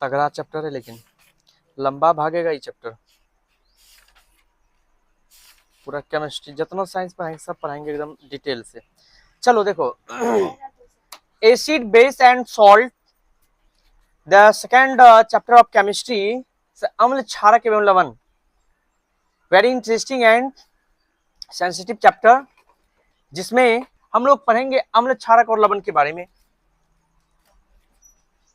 तगड़ा चैप्टर है, लेकिन लंबा भागेगा ये चैप्टर। पूरा केमिस्ट्री जितना साइंस पढ़ाएंगे सब पढ़ाएंगे एकदम डिटेल से। चलो देखो, acid base and salt, the second chapter of chemistry, अम्ल क्षारक एवं लवण, very interesting and sensitive chapter, जिसमें हम लोग पढ़ेंगे अम्ल क्षारक और लवण के बारे में।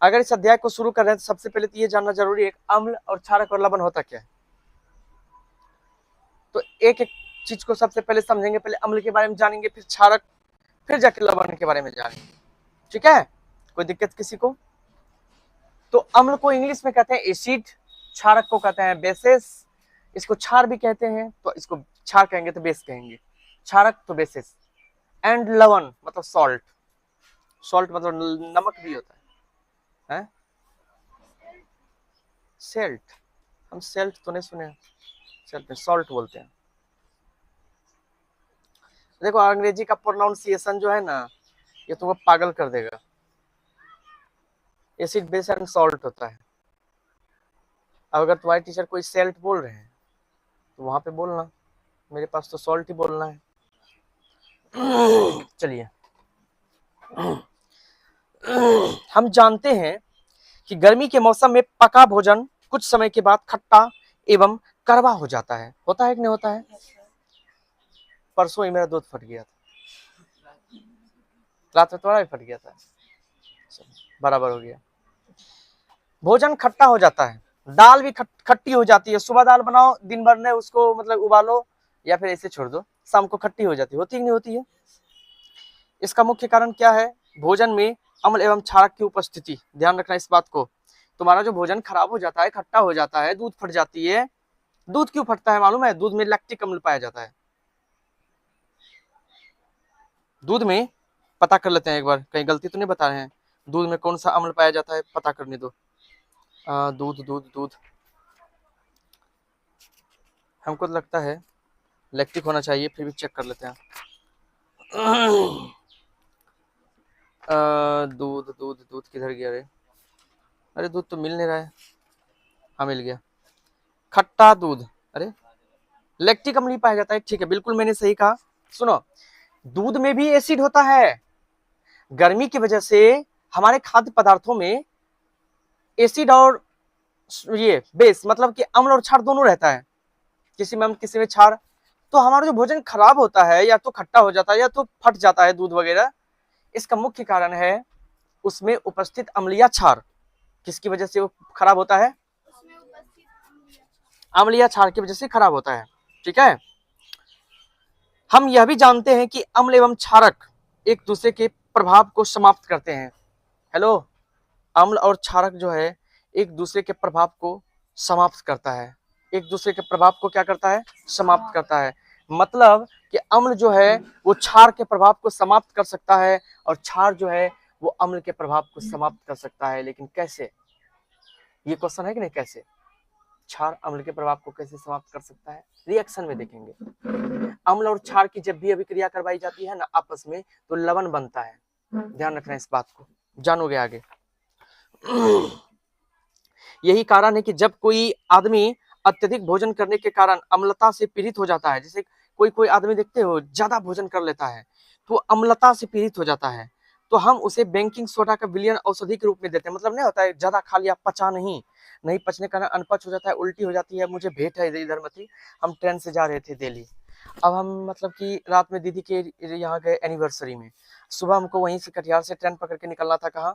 अगर इस अध्याय को शुरू कर रहे हैं तो सबसे पहले तो ये जानना जरूरी है अम्ल और क्षारक और लवण होता क्या है। तो एक एक चीज को सबसे पहले समझेंगे, पहले अम्ल के बारे में जानेंगे, फिर क्षारक, फिर जाके लवण के बारे में जानेंगे। ठीक है, कोई दिक्कत किसी को? तो अम्ल को इंग्लिश में कहते हैं एसिड, क्षारक को कहते हैं बेसेस, इसको क्षार भी कहते हैं, तो इसको क्षार कहेंगे तो बेस कहेंगे, क्षारक तो बेसिस। एंड लवण मतलब सॉल्ट, सॉल्ट मतलब नमक भी होता है? सेल्ट, हम सेल्ट तो नहीं सुने, सेल्ट सॉल्ट बोलते हैं। देखो अंग्रेजी का प्रोनाउंसिएशन जो है ना, ये तुमको पागल कर देगा। एसिड बेस एंड सॉल्ट होता है। अब अगर तुम्हारे टीचर कोई सेल्ट बोल रहे हैं तो वहां पे बोलना, मेरे पास तो सॉल्ट ही बोलना है। चलिए, हम जानते हैं कि गर्मी के मौसम में पका भोजन कुछ समय के बाद खट्टा एवं कड़वा हो जाता है। होता है कि नहीं होता है? परसों ही मेरा दूध फट गया था, रात में तुम्हारा भी फट गया था, बराबर हो गया। भोजन खट्टा हो जाता है, दाल भी खट्टी हो जाती है। सुबह दाल बनाओ, दिन भर में उसको मतलब उबालो या फिर ऐसे छोड़ दो, शाम को खट्टी हो जाती है। होती है नहीं होती है? इसका मुख्य कारण क्या है? भोजन में अम्ल एवं क्षारक की उपस्थिति। ध्यान रखना इस बात को। तुम्हारा जो भोजन खराब हो जाता है, खट्टा हो जाता है, दूध फट जाती है। दूध क्यों फटता है मालूम है? दूध में लैक्टिक अम्ल पाया जाता है। दूध में पता कर लेते हैं एक बार, कहीं गलती तो नहीं बता रहे हैं। दूध में कौन सा अम्ल पाया जाता है पता करने दो। दूध दूध दूध, हमको तो लगता है लैक्टिक होना चाहिए, फिर भी चेक कर लेते हैं। दूध दूध दूध किधर गया रे? अरे दूध तो मिल नहीं रहा है। हाँ मिल गया, खट्टा दूध। अरे लैक्टिक अम्ल ही पाया जाता है। ठीक है, बिल्कुल मैंने सही कहा। सुनो, दूध में भी एसिड होता है। गर्मी की वजह से हमारे खाद्य पदार्थों में एसिड और ये बेस मतलब कि अम्ल और क्षार दोनों रहता है। किसी में अम्ल किसी में क्षार। तो हमारा जो भोजन खराब होता है, या तो खट्टा हो जाता है या तो फट जाता है दूध वगैरह, इसका मुख्य कारण है उसमें उपस्थित अम्लीय क्षार। किसकी वजह से वो खराब होता है? अम्लीय क्षार की वजह से खराब होता है। ठीक है, हम यह भी जानते हैं कि अम्ल एवं क्षारक एक दूसरे के प्रभाव को समाप्त करते हैं। हेलो, अम्ल और क्षारक जो है एक दूसरे के प्रभाव को समाप्त करता है। एक दूसरे के प्रभाव को क्या करता है? समाप्त करता है। मतलब कि अम्ल जो है वो क्षार के प्रभाव को समाप्त कर सकता है, और क्षार जो है वो अम्ल के प्रभाव को समाप्त कर सकता है। लेकिन कैसे? ये क्वेश्चन है कि नहीं, कैसे क्षार अम्ल के प्रभाव को कैसे समाप्त कर सकता है? रिएक्शन में देखेंगे। अम्ल और क्षार की जब भी अभिक्रिया करवाई जाती है ना आपस में, तो लवण बनता है। ध्यान रखना इस बात को, जानोगे आगे। यही कारण है कि जब कोई आदमी अत्यधिक भोजन करने के कारण अम्लता से पीड़ित हो जाता है, जैसे कोई कोई आदमी देखते हो ज्यादा भोजन कर लेता है तो अम्लता से पीड़ित हो जाता है, तो हम उसे बेकिंग सोडा का विलयन औषधि के रूप में देते हैं। मतलब नहीं होता है ज्यादा खा लिया, पचा नहीं पचने का अनपच हो जाता है, उल्टी हो जाती है। मुझे भेंट है इधर मत ही, हम ट्रेन से जा रहे थे दिल्ली। अब हम मतलब कि रात में दीदी के यहाँ गए एनिवर्सरी में। सुबह हमको वहीं से कटिहार से ट्रेन पकड़ के निकलना था, कहाँ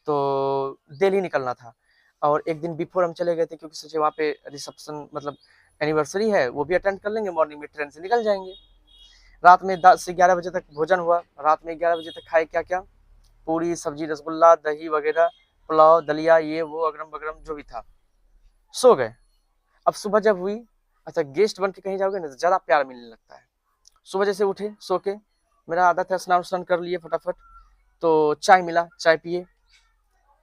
तो दिल्ली निकलना था। और एक दिन बिफोर हम चले गए थे, क्योंकि सोचे वहाँ पे रिसेप्शन मतलब एनिवर्सरी है, वो भी अटेंड कर लेंगे, मॉर्निंग में ट्रेन से निकल जाएंगे। रात में 10 से 11 बजे तक भोजन हुआ। रात में 11 बजे तक खाए क्या क्या? पूरी सब्जी, रसगुल्ला, दही वगैरह, पुलाव, दलिया, ये वो अगरम बगरम जो भी था। सो गए। अब सुबह जब हुई, अच्छा गेस्ट बन के कहीं जाओगे ना तो ज्यादा प्यार मिलने लगता है। सुबह जैसे उठे सो के, मेरा आदत है स्नान स्नान कर लिए फटाफट, तो चाय मिला, चाय पिए।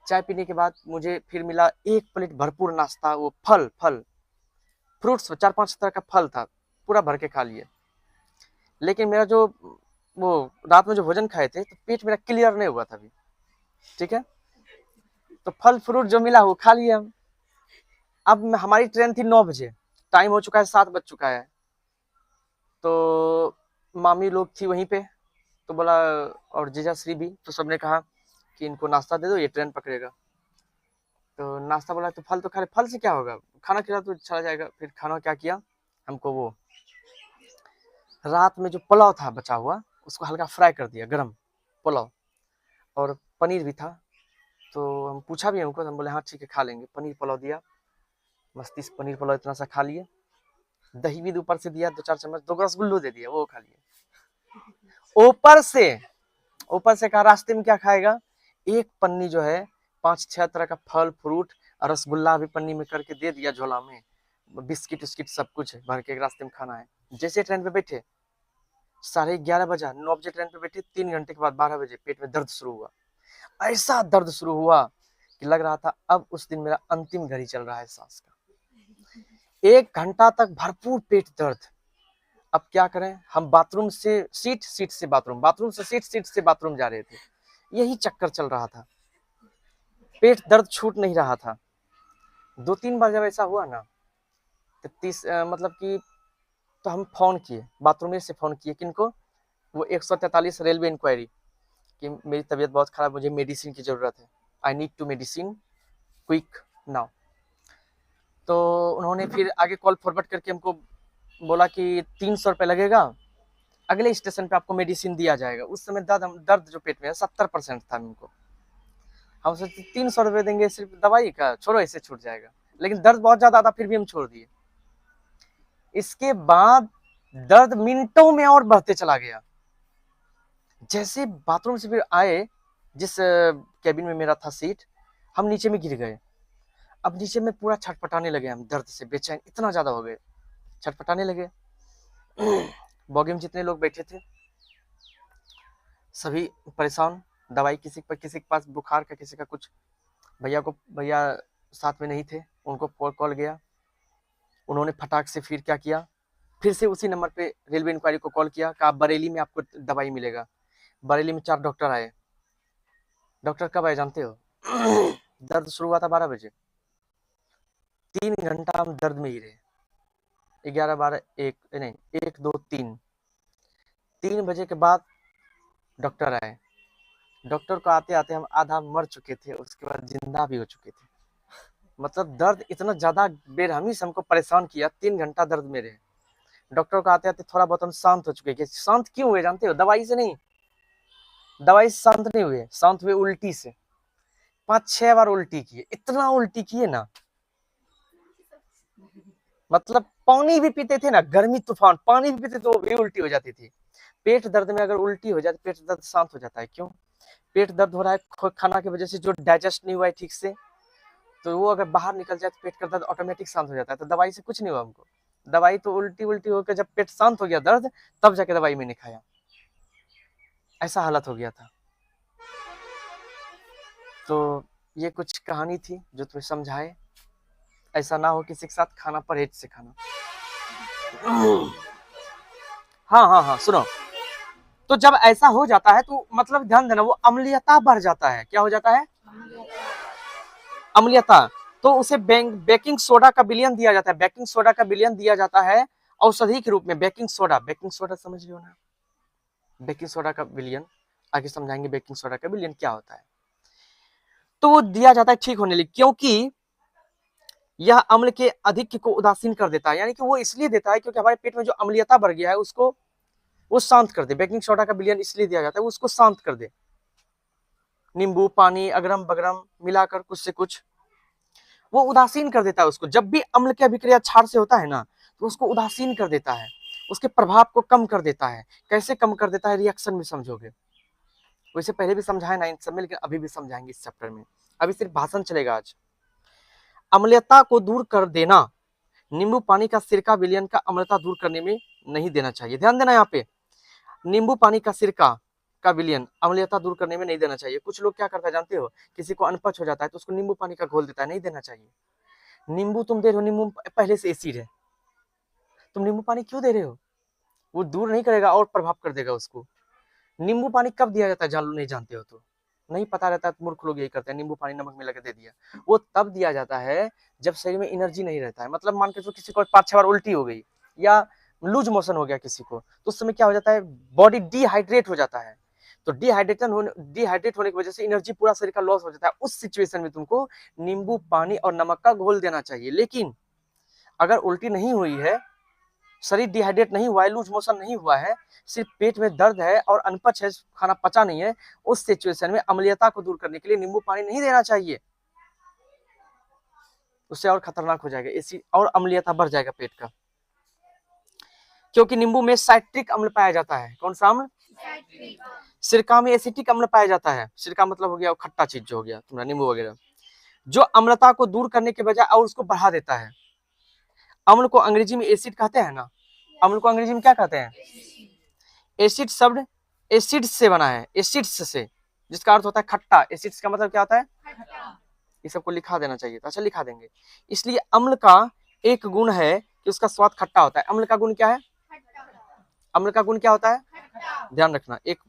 चाय पीने के बाद मुझे फिर मिला एक प्लेट भरपूर नाश्ता, वो फल फल फ्रूट्स, 4-5 तरह का फल था, पूरा भर के खा लिए। लेकिन मेरा जो वो रात में जो भोजन खाए थे, तो पेट मेरा क्लियर नहीं हुआ था अभी। ठीक है, तो फल फ्रूट जो मिला वो खा लिए हम। अब हमारी ट्रेन थी 9 बजे, टाइम हो चुका है 7 बज चुका है। तो मामी लोग थी वहीं पे, तो बोला, और जीजा श्री भी, तो सबने कहा कि इनको नाश्ता दे दो, ये ट्रेन पकड़ेगा। तो नाश्ता बोला, तो फल तो खा ले, फल से क्या होगा, खाना खिला तो चला जाएगा। फिर खाना क्या किया हमको, वो रात में जो पुलाव था बचा हुआ, उसको हल्का फ्राई कर दिया, गरम पुलाव, और पनीर भी था। तो हम पूछा भी हमको, तो हम बोले हाँ ठीक है खा लेंगे। पनीर पुलाव दिया, मस्ती से पनीर पुलाव इतना सा खा लिए। दही भी ऊपर से दिया 2-4 चम्मच, 2 रसगुल्लो दे दिया, वो खा लिए। ऊपर से कहा रास्ते में क्या खाएगा, एक पन्नी जो है 5-6 तरह का फल फ्रूट और रसगुल्ला भी पन्नी में करके दे दिया झोला में, बिस्किट उस्किट सब कुछ भर के रास्ते में खाना है। जैसे ट्रेन पे बैठे 11:30 बजा, 9 बजे ट्रेन पे बैठे, 3 घंटे के बाद 12 बजे पेट में दर्द शुरू हुआ। ऐसा दर्द शुरू हुआ कि लग रहा था अब उस दिन मेरा अंतिम घड़ी चल रहा है सांस का। 1 घंटा तक भरपूर पेट दर्द। अब क्या करें, हम बाथरूम से सीट से बाथरूम, बाथरूम से सीट से बाथरूम जा रहे थे, यही चक्कर चल रहा था, पेट दर्द छूट नहीं रहा था। 2-3 बार जब ऐसा हुआ ना, तो मतलब कि, तो हम फोन किए, बाथरूम से फोन किए किनको, वो 143 रेलवे इंक्वायरी, कि मेरी तबीयत बहुत खराब, मुझे मेडिसिन की जरूरत है, I need to medicine quick now. तो उन्होंने फिर आगे कॉल फॉरवर्ड करके हमको बोला कि 300 रुपये लगेगा, अगले स्टेशन पे आपको मेडिसिन दिया जाएगा। उस समय दर्द जो पेट में है 70% था उनको। हम सोचे 300 रुपये देंगे सिर्फ दवाई का, छोड़ो ऐसे छूट जाएगा, लेकिन दर्द बहुत ज्यादा था, फिर भी हम छोड़ दिए। इसके बाद दर्द मिनटों में और बढ़ते चला गया। जैसे बाथरूम से फिर आए, जिस कैबिन में मेरा था सीट, हम नीचे में गिर गए। अब नीचे में पूरा छटपटाने लगे, हम दर्द से बेचैन इतना ज्यादा हो गए, छटपटाने लगे। बॉगी में जितने लोग बैठे थे सभी परेशान, दवाई किसी के पास बुखार का, किसी का कुछ। भैया साथ में नहीं थे, उनको कॉल गया, उन्होंने फटाक से फिर क्या किया, फिर से उसी नंबर पे रेलवे इंक्वायरी को कॉल किया, कहा बरेली में आपको दवाई मिलेगा। बरेली में 4 डॉक्टर आए। डॉक्टर कब आए जानते हो? दर्द शुरू हुआ था 12 बजे, 3 घंटा हम दर्द में ही रहे। 11, 12, 1, 2, 3 बजे के बाद डॉक्टर आए। डॉक्टर को आते आते हम आधा मर चुके थे, उसके बाद जिंदा भी हो चुके थे। मतलब दर्द इतना ज्यादा बेरहमी से हमको परेशान किया, 3 घंटा दर्द में रहे। डॉक्टर को आते आते थोड़ा बहुत हम शांत हो चुके थे। शांत क्यों हुए जानते हो? दवाई से नहीं, दवाई से शांत नहीं हुए, शांत हुए उल्टी से। 5-6 बार उल्टी किए, इतना उल्टी किए ना, मतलब पानी भी पीते थे ना, गर्मी तूफान, पानी भी पीते तो वो भी उल्टी हो जाती थी। पेट दर्द में अगर उल्टी हो जाए तो पेट दर्द शांत हो जाता है। क्यों? पेट दर्द हो रहा है खाना की वजह से, जो डाइजेस्ट नहीं हुआ है ठीक से, तो वो अगर बाहर निकल जाए तो पेट का दर्द ऑटोमेटिक शांत हो जाता है। तो दवाई से कुछ नहीं हुआ हमको, दवाई तो उल्टी होकर जब पेट शांत हो गया दर्द, तब जाके दवाई मैंने खाया। ऐसा हालत हो गया था। तो ये कुछ कहानी थी जो तुम्हें समझाए, ऐसा ना हो किसी के साथ, खाना परहेज से खाना। हाँ हाँ हाँ, सुनो, तो जब ऐसा हो जाता है तो मतलब ध्यान देना, वो अम्लीयता बढ़ जाता है। क्या हो जाता है? अम्लीयता। तो उसे बेकिंग सोडा का विलयन दिया जाता है, बेकिंग सोडा का विलयन दिया जाता है औषधि के रूप में। बेकिंग सोडा समझ लो ना, बेकिंग सोडा का विलयन आगे समझाएंगे, बेकिंग सोडा का विलयन क्या होता है। तो वो दिया जाता है ठीक होने लिए, क्योंकि यह अम्ल के अधिक को उदासीन कर देता है। यानी कि वो इसलिए देता है क्योंकि हमारे पेट में जो अम्लीयता बढ़ गया है उसको वो शांत कर दे। बेकिंग सोडा का विलयन इसलिए दिया जाता है वो उसको शांत कर दे। नींबू पानी अगरम बगरम मिलाकर कुछ से कुछ वो उदासीन कर देता है उसको। जब भी अम्ल की अभिक्रिया क्षार से होता है ना, तो उसको उदासीन कर देता है, उसके प्रभाव को कम कर देता है। कैसे कम कर देता है? रिएक्शन में समझोगे। वैसे पहले भी समझाया ना इन सब में, लेकिन अभी भी समझाएंगे इस चैप्टर में। अभी सिर्फ भाषण चलेगा आज। अम्लता को दूर कर देना, नींबू पानी का सिरका विलयन का अम्लता दूर करने में नहीं देना चाहिए। ध्यान देना, यहाँ पे नींबू पानी का सिरका का विलयन अम्लीयता दूर करने में नहीं देना चाहिए। कुछ लोग क्या करता है जानते हो? किसी को अनपच हो जाता है तो उसको नींबू पानी का घोल देता है, नहीं देना चाहिए। नींबू तुम दे रहे हो, नींबू पहले से एसिड है, तुम नींबू पानी क्यों दे रहे हो? वो दूर नहीं करेगा और प्रभाव कर देगा उसको। नींबू पानी कब दिया जाता है जान लो, नहीं जानते हो तो नहीं पता रहता है तो मूर्ख लोग यही करते हैं, नींबू पानी नमक मिला के दे दिया। वो तब दिया जाता है जब शरीर में एनर्जी नहीं रहता है। मतलब मान के चलो किसी को 5-6 बार उल्टी हो गई या लूज मोशन हो गया किसी को, तो उस समय क्या हो जाता है, बॉडी डिहाइड्रेट हो जाता है। तो डिहाइड्रेट होने की वजह से एनर्जी पूरा शरीर का लॉस हो जाता है। उस सिचुएशन में तुमको नींबू पानी और नमक का घोल देना चाहिए। लेकिन अगर उल्टी नहीं हुई है, शरीर डिहाइड्रेट नहीं हुआ है, लूज मोशन नहीं हुआ है, सिर्फ पेट में दर्द है और अनपच है, खाना पचा नहीं है, उस सिचुएशन में अम्लीयता को दूर करने के लिए नींबू पानी नहीं देना चाहिए। उससे और खतरनाक हो जाएगा, एसिड और अम्लीयता बढ़ जाएगा पेट का। क्योंकि नींबू में साइट्रिक अम्ल पाया जाता है। कौन सा अम्ल? सिरका में एसिटिक अम्ल पाया जाता है। सिरका मतलब हो गया खट्टा चीज जो हो गया तुम्हारा नींबू वगैरह, जो अम्लता को दूर करने के बजाय और उसको बढ़ा देता है। अम्ल को अंग्रेजी में एसिड कहते हैं ना, अम्ल को अंग्रेजी में क्या कहते हैं? एसिड शब्द एसिड से बना है, एसिड्स से, जिसका अर्थ होता है खट्टा। एसिड्स का मतलब क्या होता है? ये सबको लिखा देना चाहिए, तो अच्छा लिखा देंगे। इसलिए अम्ल का एक गुण है कि उसका स्वाद खट्टा होता है। अम्ल का गुण क्या है? अम्ल का गुण क्या होता है? ध्यान रखना, एक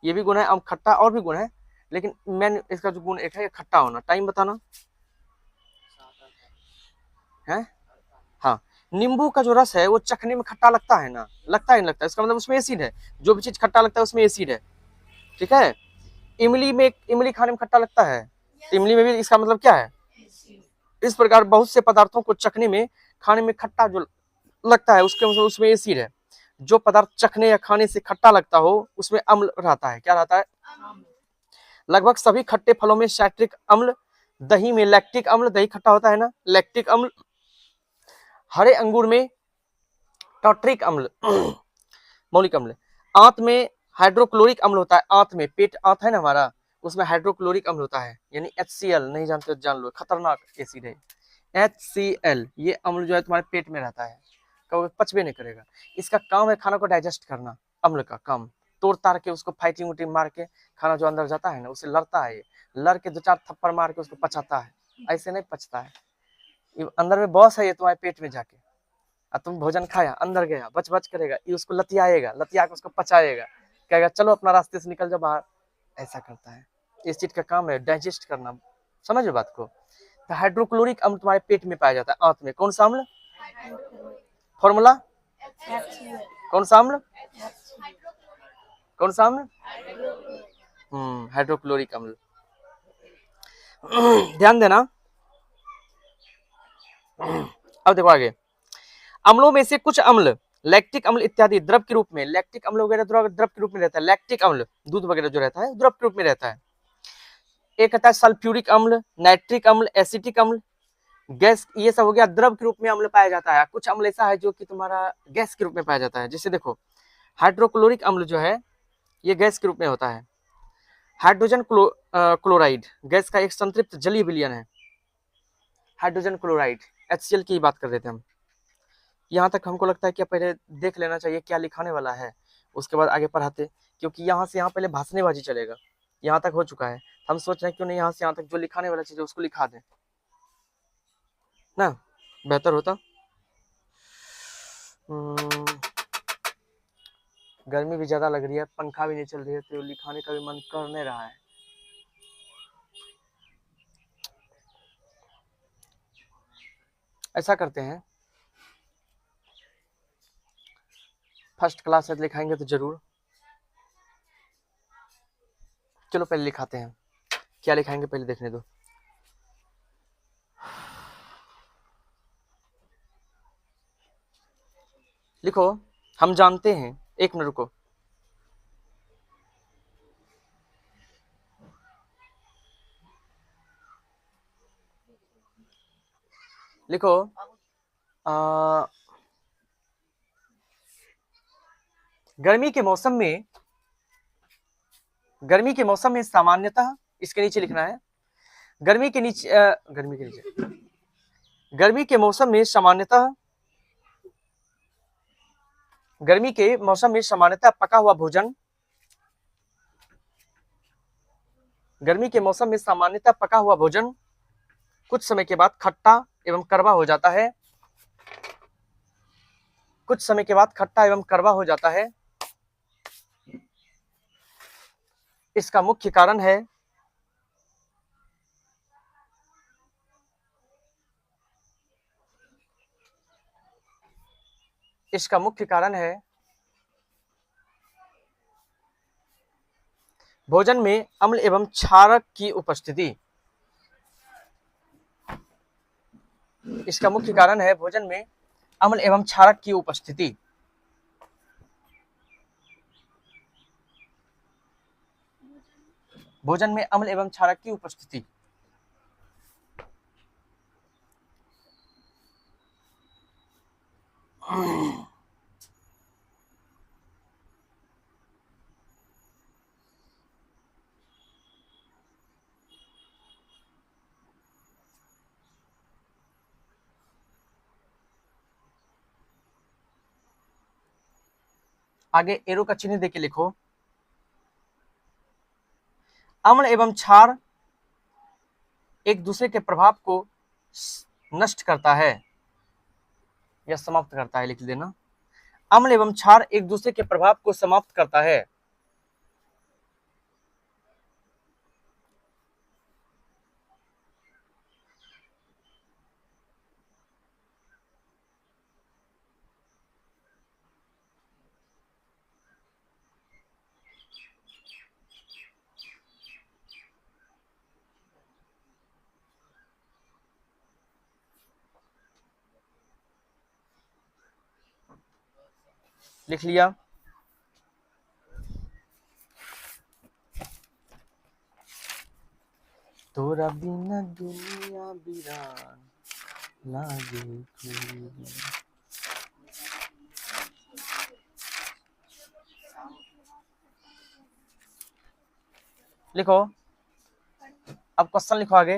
ये भी गुण है, अब खट्टा और भी गुण है, लेकिन मैंने इसका जो गुण एक है खट्टा होना। टाइम बताना है। हाँ, नींबू का जो रस है वो चखने में खट्टा लगता है ना, लगता है नहीं लगता, इसका मतलब उसमें एसिड है। जो भी चीज खट्टा लगता है उसमें एसिड है, ठीक है। इमली खाने में खट्टा लगता है, इमली में भी इसका मतलब क्या है? इस प्रकार बहुत से पदार्थों को चखने में खाने में खट्टा जो लगता है उसके मतलब उसमें एसिड है। जो पदार्थ चखने या खाने से खट्टा लगता हो उसमें अम्ल रहता है। क्या रहता है? लगभग सभी खट्टे फलों में साइट्रिक अम्ल, दही में लैक्टिक अम्ल, दही खट्टा होता है ना, लैक्टिक अम्ल, हरे अंगूर में टॉट्रिक अम्ल मौलिक अम्ल, आंत में हाइड्रोक्लोरिक अम्ल होता है। आंत में, पेट आंत है ना हमारा, उसमें हाइड्रोक्लोरिक अम्ल होता है, यानी HCl, नहीं जानते तो जान लो, खतरनाक एसिड है HCl। ये अम्ल जो है तुम्हारे पेट में रहता है, कभी पचबे नहीं करेगा। इसका काम है खाना को डाइजेस्ट करना। अम्ल का काम तोड़ ताड़ के उसको फाइटिंग वुटिंग मार के खाना जो अंदर जाता है ना, उसे लड़ता है, लड़ के 2-4 थप्पड़ मार के उसको पचाता है। ऐसे नहीं पचता है, ये अंदर में बॉस है, ये तुम्हारे पेट में जाके, और तुम भोजन खाया, अंदर गया, बच बच करेगा, ये उसको लतियाएगा, लतिया के उसको पचाएगा, कहेगा चलो अपना रास्ते से निकल जाओ बाहर। ऐसा करता है, इस चीज का काम है डाइजेस्ट करना। समझो बात को। तो हाइड्रोक्लोरिक अम्ल तुम्हारे पेट में पाया जाता है, आंत में। कौन सा अम्ल? फॉर्मूला कौन सा अम्ल? कौन सा अम्ल? हाइड्रोक्लोरिक अम्ल। ध्यान देना। अब देखो आगे, अम्लों में से कुछ अम्ल लैक्टिक अम्ल इत्यादि द्रव के रूप में, लैक्टिक अम्ल वगैरह द्रव के रूप में रहता है। लैक्टिक अम्ल दूध वगैरह जो रहता है द्रव के रूप में रहता है। एक कहता है सल्फ्यूरिक अम्ल, नाइट्रिक अम्ल, एसिटिक अम्ल, गैस, ये सब हो गया द्रव के रूप में अम्ल पाया जाता है। कुछ अम्ल ऐसा है जो कि तुम्हारा गैस के रूप में पाया जाता है। जैसे देखो, हाइड्रोक्लोरिक अम्ल जो है ये गैस के रूप में होता है। हाइड्रोजन क्लोराइड गैस का एक संतृप्त जलीय विलयन है। हाइड्रोजन क्लोराइड, HCl की बात कर रहे थे हम। यहाँ तक हमको लगता है कि पहले देख लेना चाहिए क्या लिखाने वाला है, उसके बाद आगे पढ़ाते, क्योंकि यहाँ से यहाँ पहले भाषणेबाजी चलेगा। यहाँ तक हो चुका है, हम सोच रहे हैं क्यों नहीं यहाँ से यहाँ तक जो लिखाने वाला चीज है उसको लिखा दें ना, बेहतर होता। गर्मी भी ज्यादा लग रही है, पंखा भी नहीं चल रही है, तो लिखाने का भी मन कर नहीं रहा है। ऐसा करते हैं, फर्स्ट क्लास है लिखाएंगे तो जरूर। चलो पहले लिखाते हैं, क्या लिखाएंगे पहले देखने दो। लिखो, हम जानते हैं, एक मिनट रुको। लिखो, गर्मी के मौसम में सामान्यतः, इसके नीचे लिखना है, गर्मी के मौसम में सामान्यतः पका हुआ भोजन, गर्मी के मौसम में सामान्यतः पका हुआ भोजन कुछ समय के बाद खट्टा एवं कड़वा हो जाता है। कुछ समय के बाद खट्टा एवं कड़वा हो जाता है। इसका मुख्य कारण है इसका मुख्य कारण है भोजन में अम्ल एवं क्षारक की उपस्थिति। इसका मुख्य कारण है भोजन में अम्ल एवं क्षारक की उपस्थिति। भोजन में अम्ल एवं क्षारक की उपस्थिति। आगे एरो का चिन्ह देके लिखो। अम्ल एवं क्षार एक दूसरे के प्रभाव को नष्ट करता है या समाप्त करता है, लिख देना। अम्ल एवं क्षार एक दूसरे के प्रभाव को समाप्त करता है। लिख लिया। तोरा बिना दुनिया वीरान लागे कोई। लिखो, अब क्वेश्चन लिखो आगे।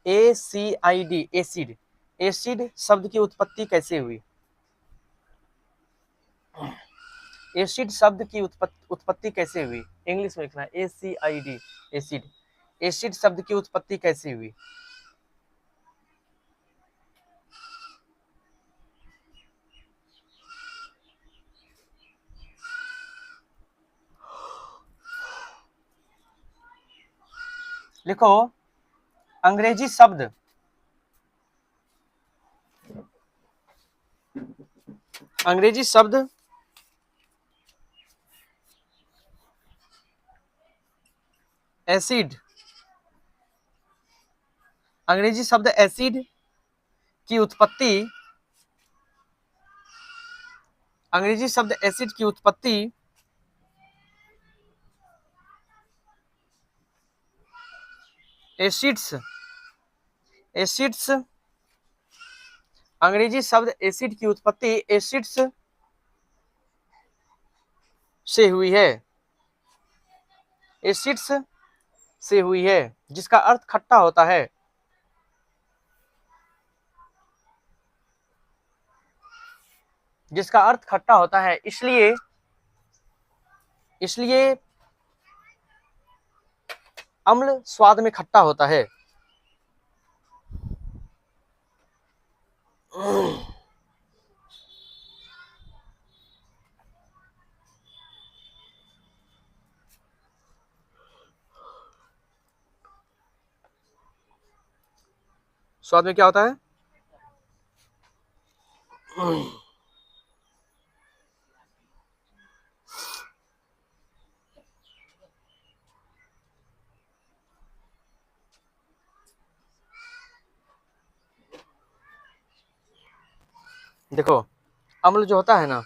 ACID एसिड, एसिड शब्द की उत्पत्ति कैसे हुई? एसिड शब्द की उत्पत्ति कैसे हुई? इंग्लिश में लिखना है ACID एसिड। एसिड शब्द की उत्पत्ति कैसे हुई? लिखो, अंग्रेजी शब्द एसिड, अंग्रेजी शब्द एसिड की उत्पत्ति, अंग्रेजी शब्द एसिड की उत्पत्ति एसिड्स, एसिड्स, अंग्रेजी शब्द एसिड की उत्पत्ति एसिड्स से हुई है, एसिड्स से हुई है, जिसका अर्थ खट्टा होता है। जिसका अर्थ खट्टा होता है, इसलिए अम्ल स्वाद में खट्टा होता है। स्वाद में क्या होता है? देखो, अम्ल जो होता है ना,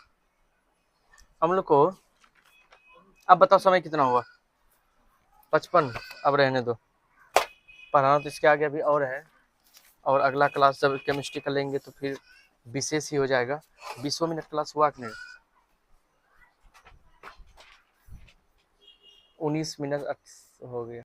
अम्ल को, अब बताओ समय कितना हुआ? 55। अब रहने दो, पढ़ाना तो इसके आगे अभी और है, और अगला क्लास जब केमिस्ट्री का लेंगे तो फिर विशेष ही हो जाएगा। 20 मिनट क्लास हुआ कि नहीं? 19 मिनट हो गया।